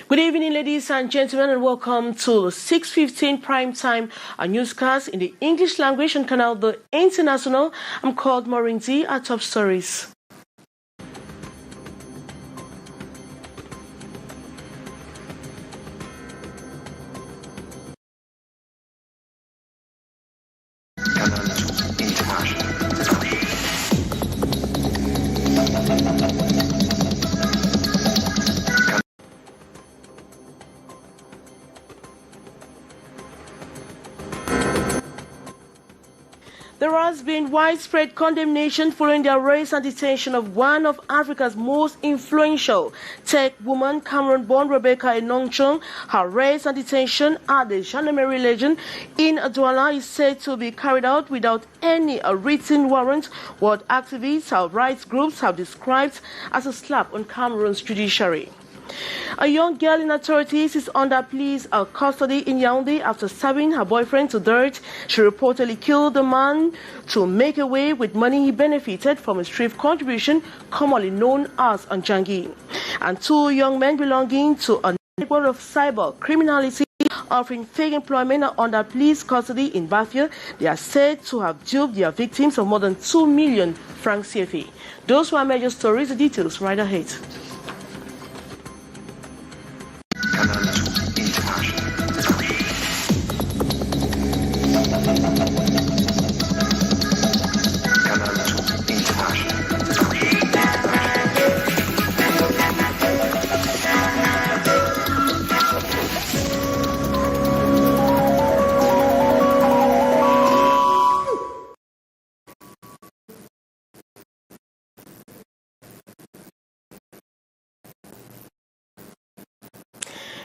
Good evening, ladies and gentlemen, and welcome to 6:15 prime time, a newscast in the English language on Canal the International. I'm called Maureen Z at Top Stories. There has been widespread condemnation following the arrest and detention of one of Africa's most influential tech women, Cameroon-born Rebecca Enonchong. Her arrest and detention at the Gendarmerie Legion in Douala is said to be carried out without any written warrant, what activists and rights groups have described as a slap on Cameroon's judiciary. A young girl in authorities is under police custody in Yaoundé after stabbing her boyfriend to death. She reportedly killed the man to make away with money he benefited from a thrift contribution commonly known as Anjangi. And two young men belonging to a network of cyber criminality offering fake employment are under police custody in Bafia. They are said to have duped their victims of more than 2 million francs CFA. Those were major stories. The details right ahead.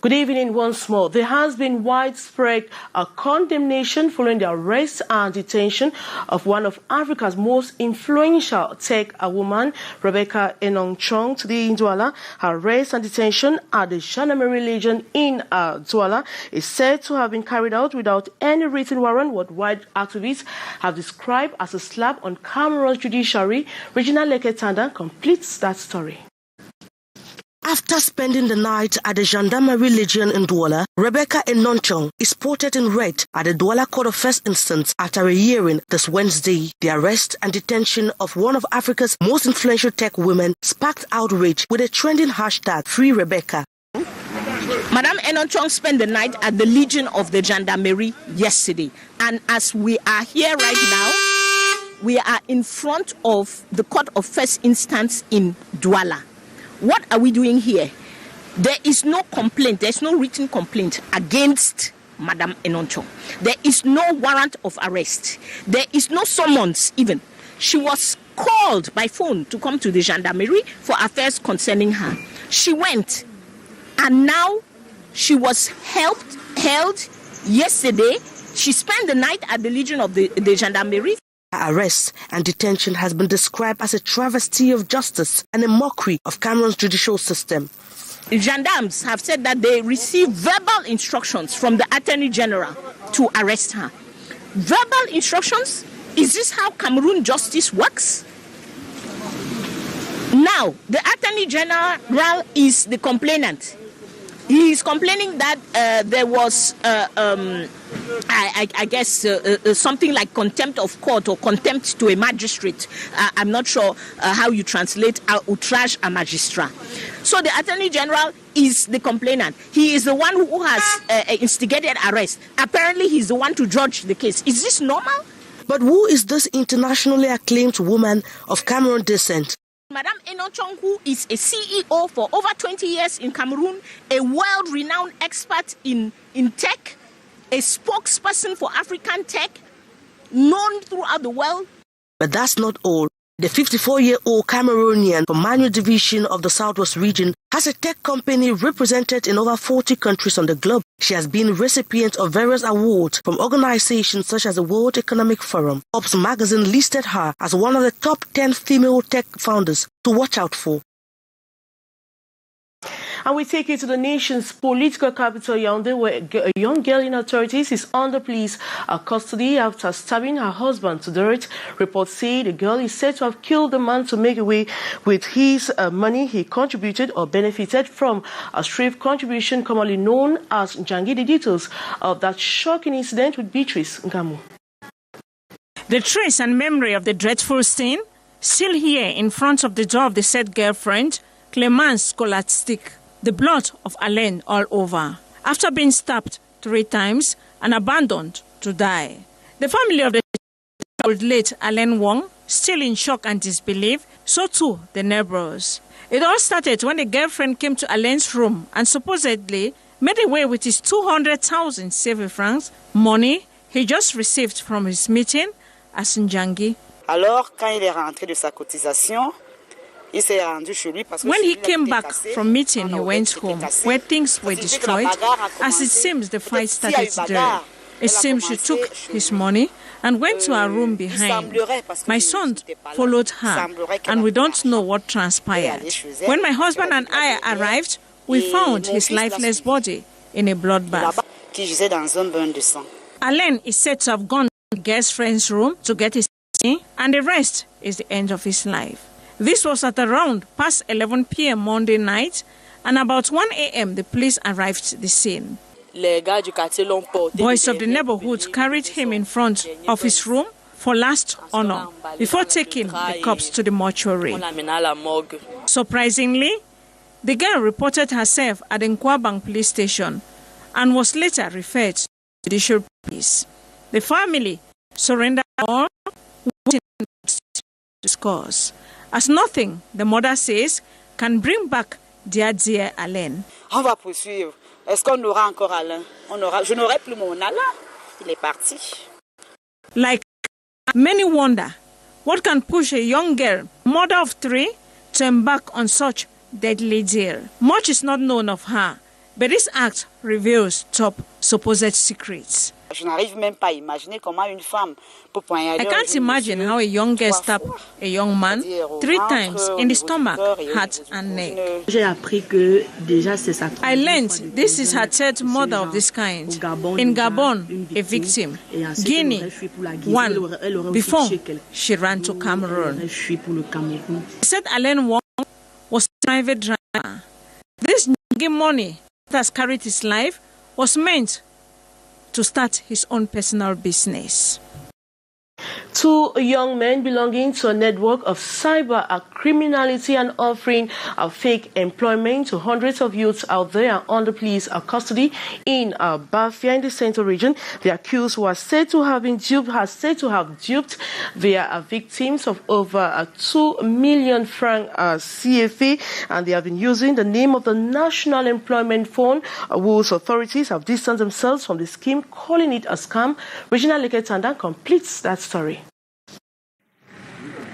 Good evening once more. There has been widespread condemnation following the arrest and detention of one of Africa's most influential tech woman, Rebecca Enonchong, today in Douala. Her arrest and detention at the Gendarmerie Legion in Douala is said to have been carried out without any written warrant, what white activists have described as a slap on Cameroon's judiciary. Regina Leketanda completes that story. After spending the night at the Gendarmerie Legion in Douala, Rebecca Enonchong is ported in red at the Douala Court of First Instance after a hearing this Wednesday. The arrest and detention of one of Africa's most influential tech women sparked outrage with a trending hashtag Free Rebecca. Madame Enonchong spent the night at the Legion of the Gendarmerie yesterday, and as we are here right now, we are in front of the Court of First Instance in Douala. What are we doing here? There is no complaint, there's no written complaint against Madame Enonchong. There is no warrant of arrest. There is no summons even. She was called by phone to come to the gendarmerie for affairs concerning her. She went, and now she was held yesterday. She spent the night at the Legion of the gendarmerie. Her arrest and detention has been described as a travesty of justice and a mockery of Cameroon's judicial system. Gendarmes have said that they received verbal instructions from the Attorney General to arrest her. Verbal instructions? Is this how Cameroon justice works? Now, the Attorney General is the complainant. He is complaining that there was, I guess, something like contempt of court or contempt to a magistrate. I'm not sure how you translate outrage à magistrat. So the Attorney General is the complainant. He is the one who has instigated arrest. Apparently, he's the one to judge the case. Is this normal? But who is this internationally acclaimed woman of Cameroon descent? Madame Enonchong, who is a CEO for over 20 years in Cameroon, a world-renowned expert in tech, a spokesperson for African tech, known throughout the world. But that's not all. The 54-year-old Cameroonian from Manu Division of the Southwest region has a tech company represented in over 40 countries on the globe. She has been recipient of various awards from organizations such as the World Economic Forum. Forbes magazine listed her as one of the top 10 female tech founders to watch out for. And we take you to the nation's political capital, Yaoundé, where a young girl in authorities is under police custody after stabbing her husband to death. Reports say the girl is said to have killed the man to make away with his money he contributed or benefited from a thrift contribution commonly known as Jangi. The details of that shocking incident with Beatrice Ngamu. The trace and memory of the dreadful scene still here in front of the door of the said girlfriend, Clemence Scholastic. The blood of Alain all over, after being stabbed 3 times and abandoned to die. The family of the late Alain Wong still in shock and disbelief, so too the neighbors. It all started when the girlfriend came to Alain's room and supposedly made away with his 200,000 CFA francs, money he just received from his meeting as Njangi. Alors, quand il est rentré de sa cotisation, il s'est rendu chez lui parce que when he came back from meeting, he went home where things were destroyed, as it seems the fight started there. It seems she took his money and went to her room behind. My son followed her, and we don't know what transpired. When my husband and I arrived, we found his lifeless body in a bloodbath. Alain is said to have gone to his guest friend's room to get his money, and the rest is the end of his life. This was at around past 11 p.m. Monday night, and about 1 a.m. the police arrived at the scene. Boys of the neighborhood carried him in front of his room for last honor before taking the corpse to the mortuary. Surprisingly, the girl reported herself at the Nkwabang police station and was later referred to judicial police. The family surrendered all within this cause, as nothing, the mother says, can bring back their dear Alain. On va poursuivre. Est-ce qu'on aura encore Alain? Je n'aurai plus mon Alain. Il est parti. Like many wonder, what can push a young girl, mother of 3, to embark on such deadly deal? Much is not known of her, but this act reveals top supposed secrets. I can't imagine how a young girl stabbed a young man 3 times in the stomach, heart and neck. I learned this is her 3rd murder of this kind. In Gabon, a victim. Guinea, 1, before she ran to Cameroon. She said Alain Wong was a private driver. This money that has carried his life was meant to start his own personal business. 2 young men belonging to a network of cyber criminality and offering fake employment to hundreds of youths out there are under police custody in Bafia in the central region. The accused were said to have duped their victims of over 2 million franc CFA, and they have been using the name of the National Employment Fund, whose authorities have distanced themselves from the scheme, calling it a scam. Regina Leketanda completes that story.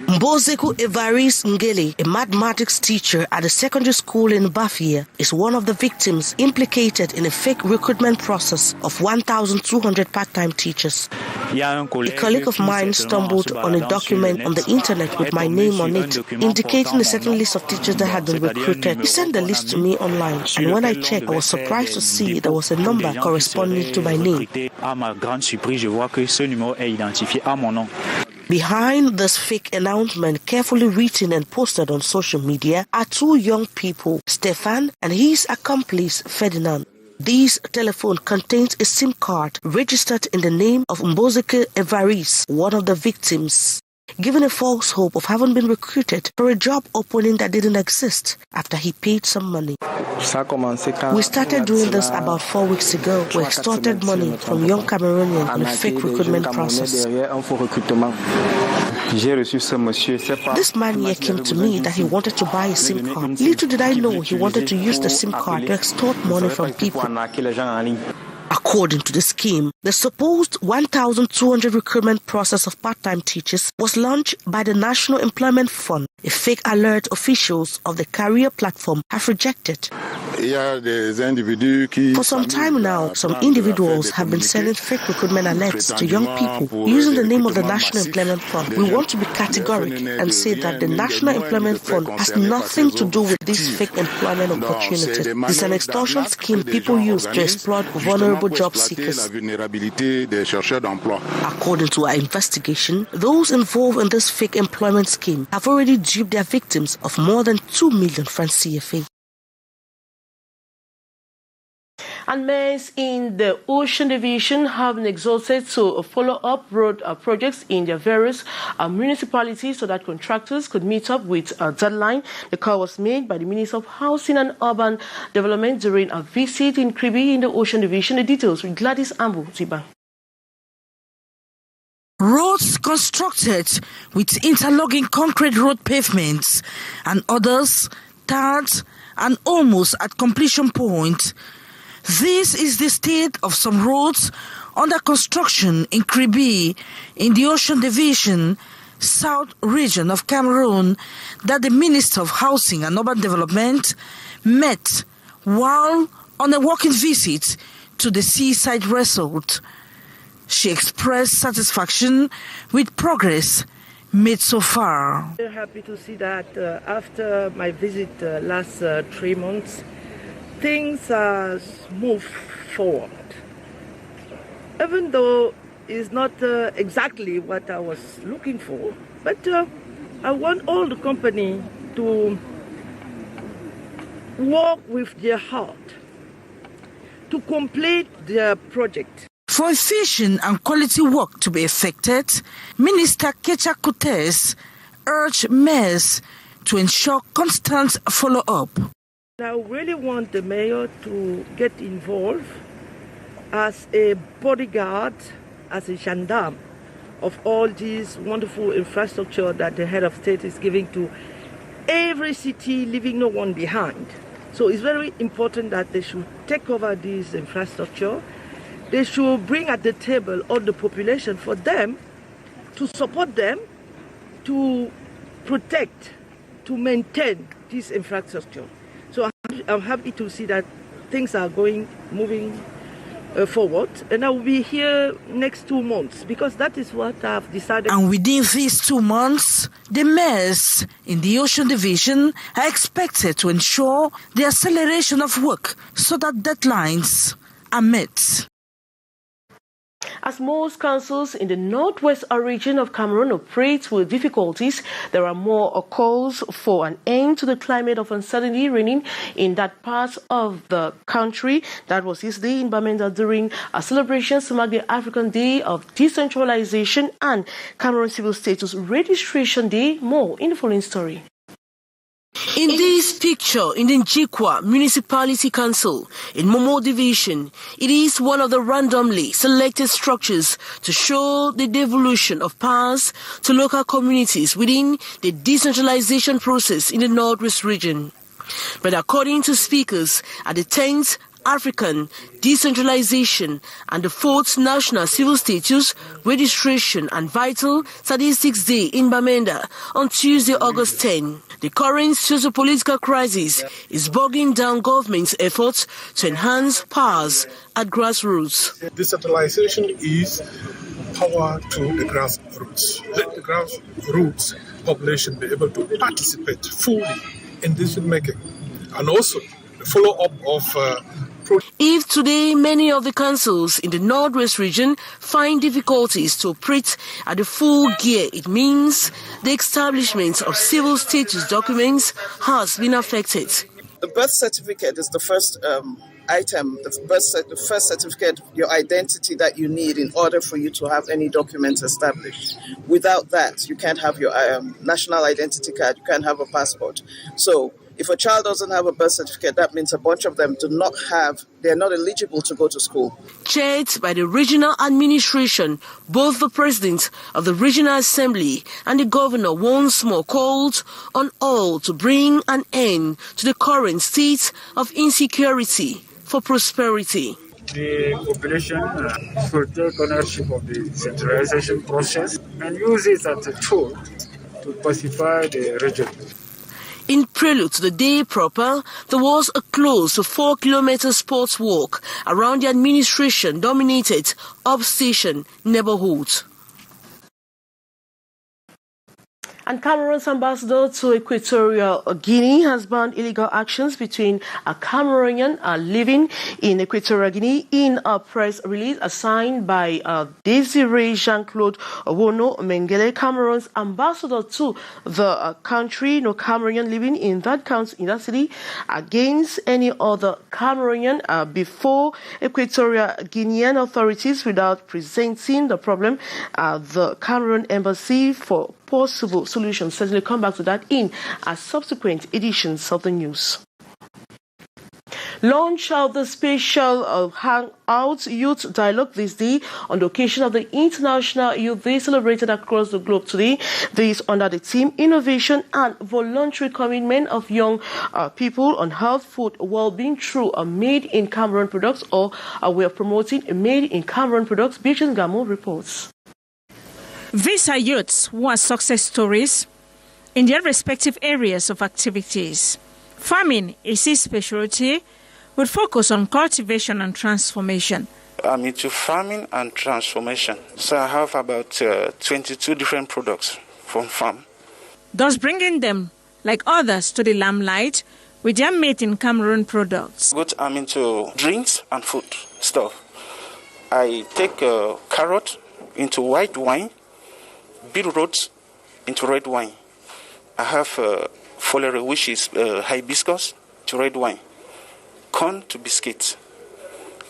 Mbozeku Evaris Ngele, a mathematics teacher at a secondary school in Bafia, is one of the victims implicated in a fake recruitment process of 1,200 part-time teachers. A colleague of mine stumbled on a document on the internet with my name on it, indicating a certain list of teachers that had been recruited. He sent the list to me online, and when I checked, I was surprised to see there was a number corresponding to my name. Behind this fake announcement, carefully written and posted on social media, are 2 young people, Stefan and his accomplice, Ferdinand. This telephone contains a SIM card registered in the name of Mbozeke Evaris, one of the victims, given a false hope of having been recruited for a job opening that didn't exist after he paid some money. We started doing this about 4 weeks ago. We extorted money from young Cameroonians in a fake recruitment process. This man here came to me that he wanted to buy a SIM card. Little did I know he wanted to use the SIM card to extort money from people. According to the scheme, the supposed 1,200 recruitment process of part-time teachers was launched by the National Employment Fund, a fake alert officials of the career platform have rejected. For some time now, some individuals have been sending fake recruitment alerts to young people using the name of the National Employment Fund. We want to be categoric and say that the National Employment Fund has nothing to do with these fake employment opportunities. It's an extortion scheme people use to exploit vulnerable job seekers. According to our investigation, those involved in this fake employment scheme have already duped their victims of more than 2 million francs CFA. And men in the Ocean Division have been exhorted to follow up road projects in their various municipalities so that contractors could meet up with a deadline. The call was made by the Minister of Housing and Urban Development during a visit in Cliquez in the Ocean Division. The details with Gladys Ambu Ziba. Roads constructed with interlocking concrete road pavements and others tarred and almost at completion point. This is the state of some roads under construction in Cliquez in the Ocean Division, South region of Cameroon, that the Minister of Housing and Urban Development met while on a walking visit to the seaside resort. She expressed satisfaction with progress made so far. I'm happy to see that after my visit last 3 months, things are moved forward. Even though it's not exactly what I was looking for, but I want all the company to work with their heart to complete their project. For efficient and quality work to be effected, Minister Cliquez urged mayors to ensure constant follow-up. I really want the mayor to get involved as a bodyguard, as a gendarme of all these wonderful infrastructure that the head of state is giving to every city, leaving no one behind. So it's very important that they should take over this infrastructure. They should bring at the table all the population for them to support them, to protect, to maintain this infrastructure. So I'm happy to see that things are moving forward, and I will be here next 2 months because that is what I've decided. And within these 2 months, the mayors in the Ocean Division are expected to ensure the acceleration of work so that deadlines are met. As most councils in the northwest region of Cameroon operate with difficulties, there are more calls for an end to the climate of uncertainty reigning in that part of the country. That was yesterday in Bamenda during a celebration to mark the African Day of Decentralization and Cameroon Civil Status Registration Day. More in the following story. In this picture, in the Njikwa Municipality Council in Momo Division, it is one of the randomly selected structures to show the devolution of powers to local communities within the decentralization process in the Northwest region. But according to speakers at the 10th African Decentralization and the 4th National Civil Status Registration and Vital Statistics Day in Bamenda on Tuesday, August 10, the current socio-political crisis is bogging down government's efforts to enhance powers at grassroots. Decentralization is power to the grassroots. Let the grassroots population be able to participate fully in decision-making, and also the follow-up of If today many of the councils in the Northwest region find difficulties to operate at the full gear, it means the establishment of civil status documents has been affected. The birth certificate is the first item, the first certificate, your identity that you need in order for you to have any documents established. Without that, you can't have your national identity card, you can't have a passport. So if a child doesn't have a birth certificate, that means a bunch of them they're not eligible to go to school. Chaired by the regional administration, both the president of the regional assembly and the governor once more called on all to bring an end to the current state of insecurity for prosperity. The population should take ownership of the centralization process and use it as a tool to pacify the region. In prelude to the day proper, there was a close to 4-kilometer sports walk around the administration-dominated Upstation neighborhood. And Cameroon's ambassador to Equatorial Guinea has banned illegal actions between a Cameroonian living in Equatorial Guinea in a press release signed by Desiree Jean-Claude Wono Mengele, Cameroon's ambassador to the country. No Cameroonian living in that city against any other Cameroonian before Equatorial Guinean authorities without presenting the problem at the Cameroon embassy for possible solutions. Certainly come back to that in subsequent editions of the news. Launch of the special Hangout Youth Dialogue this day on the occasion of the International Youth Day celebrated across the globe today. This under the theme Innovation and Voluntary Commitment of Young People on Health, Food, Well-being through Made in Cameroon Products, or a way of promoting Made in Cameroon Products. Beatrice Gamo reports. These are youths who are success stories in their respective areas of activities. Farming is his specialty, with focus on cultivation and transformation. I'm into farming and transformation, so I have about 22 different products from farm. Thus bringing them, like others, to the limelight with their Made in Cameroon products. But I'm into drinks and food stuff. I take carrot into white wine, beetroot into red wine. I have foliary, which is hibiscus, to red wine, corn to biscuits,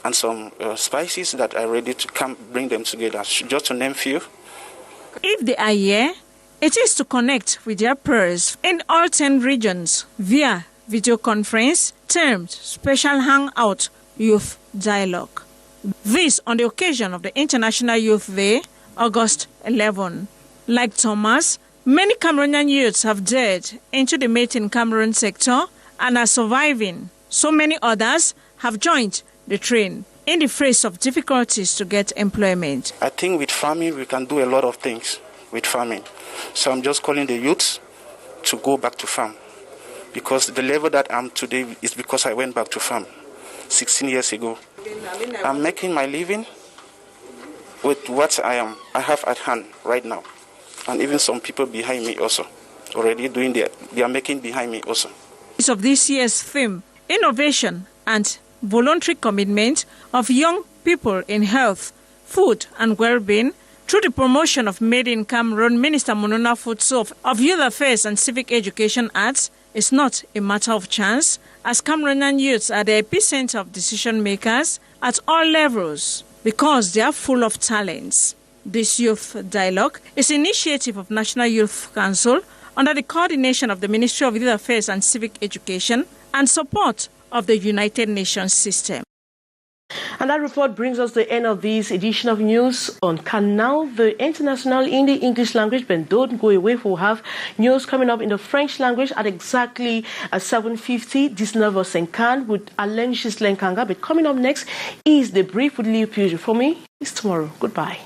and some spices that are ready to bring them together, just to name few. If they are here, it is to connect with their peers in all 10 regions via video conference termed Special Hangout Youth Dialogue. This on the occasion of the International Youth Day, August 11. Like Thomas, many Cameroonian youths have dared into the Made in Cameroon sector and are surviving. So many others have joined the train in the face of difficulties to get employment. I think with farming, we can do a lot of things with farming. So I'm just calling the youths to go back to farm. Because the level that I'm today is because I went back to farm 16 years ago. I'm making my living with what I have at hand right now. And even some people behind me also already doing they are making behind me also. Of this year's theme, innovation and voluntary commitment of young people in health, food and well-being through the promotion of Made in Cameroon, Minister Monona Futso of Youth Affairs and Civic Education adds, is not a matter of chance, as Cameroonian youths are the epicenter of decision makers at all levels because they are full of talents. This youth dialogue is an initiative of National Youth Council under the coordination of the Ministry of Youth Affairs and Civic Education and support of the United Nations system. And that report brings us to the end of this edition of news on Canal, the international in the English language. But don't go away, we'll have news coming up in the French language at exactly 7:50. 19h50 with Alain Gislain Kanga. But coming up next is the brief with Leo Pugh. For me, it's tomorrow. Goodbye.